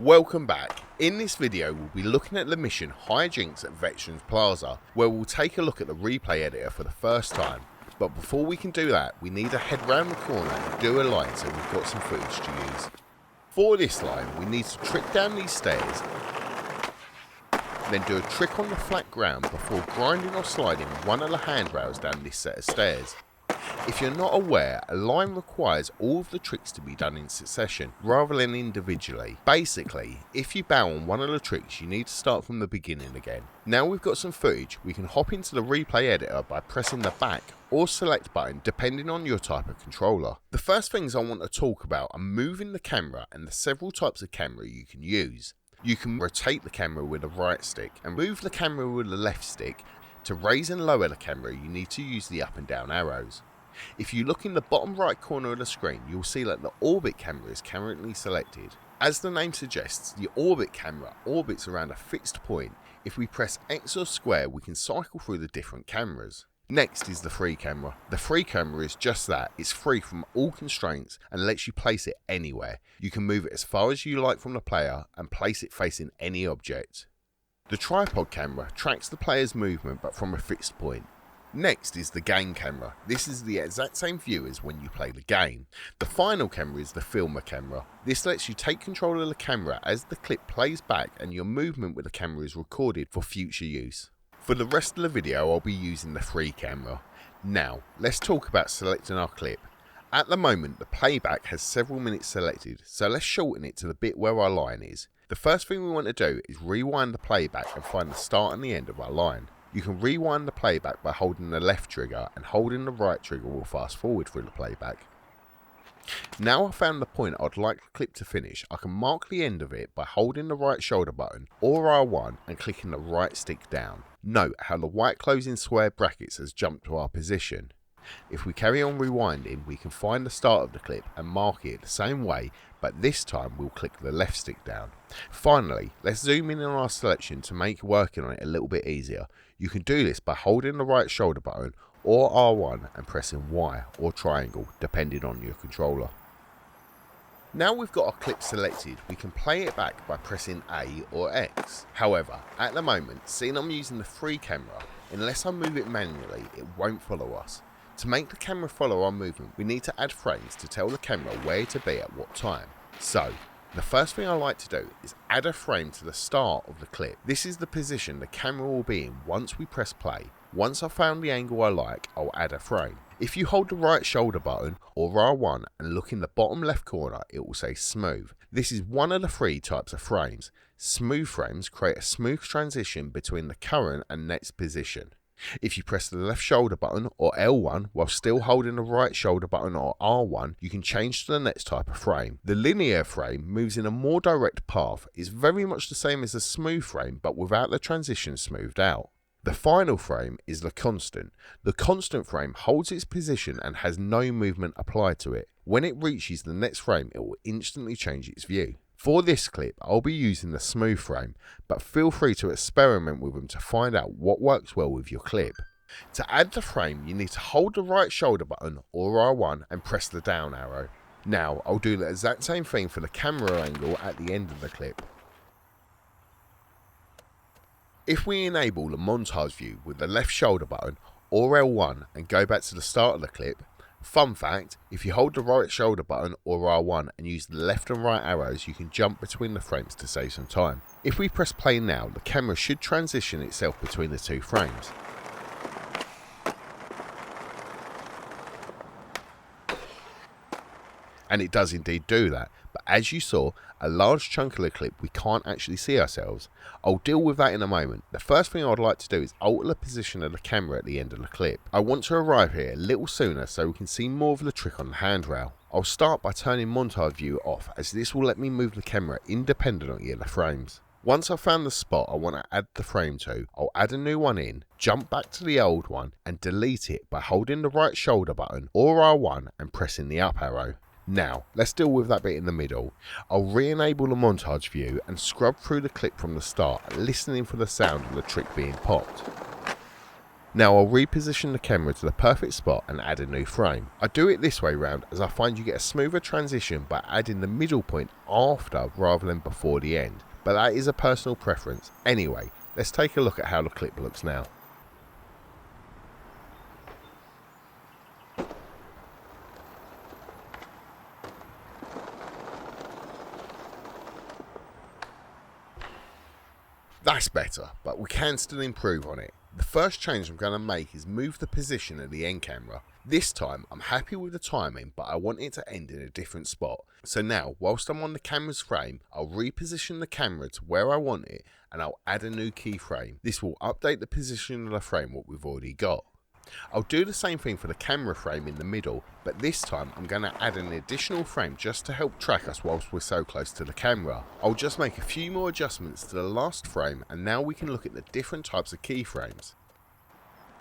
Welcome back. In this video we'll be looking at the mission Hijinx at Veterans Plaza, where we'll take a look at the replay editor for the first time. But before we can do that, we need to head round the corner and do a line so we've got some footage to use. For this line we need to trick down these stairs, then do a trick on the flat ground before grinding or sliding one of the handrails down this set of stairs. If you're not aware, a line requires all of the tricks to be done in succession rather than individually. Basically, if you bow on one of the tricks you need to start from the beginning again. Now we've got some footage, we can hop into the replay editor by pressing the back or select button depending on your type of controller. The first things I want to talk about are moving the camera and the several types of camera you can use. You can rotate the camera with the right stick and move the camera with the left stick. To raise and lower the camera you need to use the up and down arrows. If you look in the bottom right corner of the screen, you'll see that the orbit camera is currently selected. As the name suggests, the orbit camera orbits around a fixed point. If we press X or square, we can cycle through the different cameras. Next is the free camera. The free camera is just that, it's free from all constraints and lets you place it anywhere. You can move it as far as you like from the player and place it facing any object. The tripod camera tracks the player's movement but from a fixed point. Next is the game camera. This is the exact same view as when you play the game. The final camera is the filmer camera. This lets you take control of the camera as the clip plays back and your movement with the camera is recorded for future use. For the rest of the video I'll be using the free camera. Now let's talk about selecting our clip. At the moment the playback has several minutes selected, so let's shorten it to the bit where our line is. The first thing we want to do is rewind the playback and find the start and the end of our line. You can rewind the playback by holding the left trigger, and holding the right trigger will fast forward through the playback. Now I've found the point I'd like the clip to finish, I can mark the end of it by holding the right shoulder button or R1 and clicking the right stick down. Note how the white closing square brackets has jumped to our position. If we carry on rewinding, we can find the start of the clip and mark it the same way, but this time we'll click the left stick down. Finally, let's zoom in on our selection to make working on it a little bit easier. You can do this by holding the right shoulder button or R1 and pressing Y or triangle depending on your controller. Now we've got our clip selected, we can play it back by pressing A or X. However, at the moment, seeing I'm using the free camera, unless I move it manually, it won't follow us. To make the camera follow our movement, we need to add frames to tell the camera where to be at what time. So, the first thing I like to do is add a frame to the start of the clip. This is the position the camera will be in once we press play. Once I've found the angle I like, I'll add a frame. If you hold the right shoulder button or R1 and look in the bottom left corner, it will say smooth. This is one of the three types of frames. Smooth frames create a smooth transition between the current and next position. If you press the left shoulder button or L1 while still holding the right shoulder button or R1, you can change to the next type of frame. The linear frame moves in a more direct path. It's very much the same as a smooth frame but without the transition smoothed out. The final frame is the constant. The constant frame holds its position and has no movement applied to it. When it reaches the next frame, it will instantly change its view. For this clip, I'll be using the smooth frame, but feel free to experiment with them to find out what works well with your clip. To add the frame, you need to hold the right shoulder button or R1 and press the down arrow. Now, I'll do the exact same thing for the camera angle at the end of the clip. If we enable the montage view with the left shoulder button or L1 and go back to the start of the clip, fun fact, if you hold the right shoulder button or R1 and use the left and right arrows, you can jump between the frames to save some time. If we press play now, the camera should transition itself between the two frames. And it does indeed do that, but as you saw, a large chunk of the clip we can't actually see ourselves. I'll deal with that in a moment. The first thing I'd like to do is alter the position of the camera at the end of the clip. I want to arrive here a little sooner so we can see more of the trick on the handrail. I'll start by turning montage view off, as this will let me move the camera independently of the frames. Once I've found the spot I want to add the frame to, I'll add a new one in, jump back to the old one and delete it by holding the right shoulder button or R1 and pressing the up arrow. Now, let's deal with that bit in the middle. I'll re-enable the montage view and scrub through the clip from the start, listening for the sound of the trick being popped. Now I'll reposition the camera to the perfect spot and add a new frame. I do it this way round as I find you get a smoother transition by adding the middle point after rather than before the end, but that is a personal preference. Anyway, let's take a look at how the clip looks now. That's better, but we can still improve on it. The first change I'm going to make is move the position of the end camera. This time I'm happy with the timing, but I want it to end in a different spot. So now, whilst I'm on the camera's frame, I'll reposition the camera to where I want it and I'll add a new keyframe. This will update the position of the frame what we've already got. I'll do the same thing for the camera frame in the middle, but this time I'm going to add an additional frame just to help track us whilst we're so close to the camera. I'll just make a few more adjustments to the last frame and now we can look at the different types of keyframes.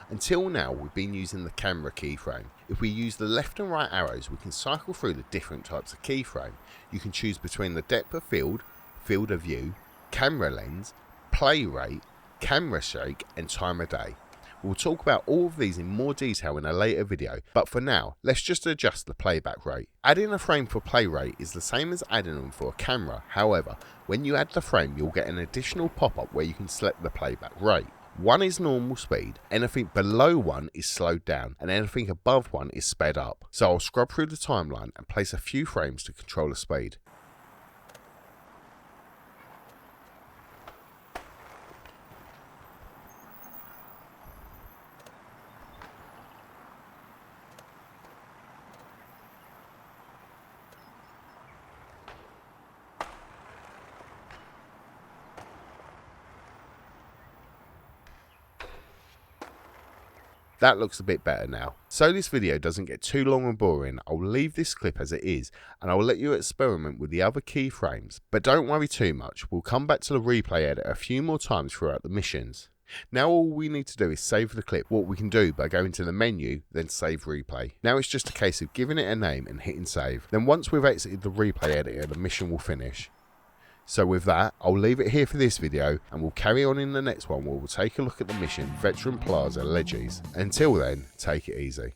Until now we've been using the camera keyframe. If we use the left and right arrows we can cycle through the different types of keyframe. You can choose between the depth of field, field of view, camera lens, play rate, camera shake and time of day. We'll talk about all of these in more detail in a later video, but for now, let's just adjust the playback rate. Adding a frame for play rate is the same as adding them for a camera. However, when you add the frame, you'll get an additional pop-up where you can select the playback rate. 1 is normal speed, anything below 1 is slowed down, and anything above 1 is sped up. So I'll scrub through the timeline and place a few frames to control the speed. That looks a bit better now. So this video doesn't get too long and boring, I'll leave this clip as it is and I'll let you experiment with the other keyframes. But don't worry too much, we'll come back to the replay editor a few more times throughout the missions. Now all we need to do is save the clip, what we can do by going to the menu, then save replay. Now it's just a case of giving it a name and hitting save. Then once we've exited the replay editor, the mission will finish. So with that, I'll leave it here for this video and we'll carry on in the next one where we'll take a look at the mission Veteran Plaza Legis. Until then, take it easy.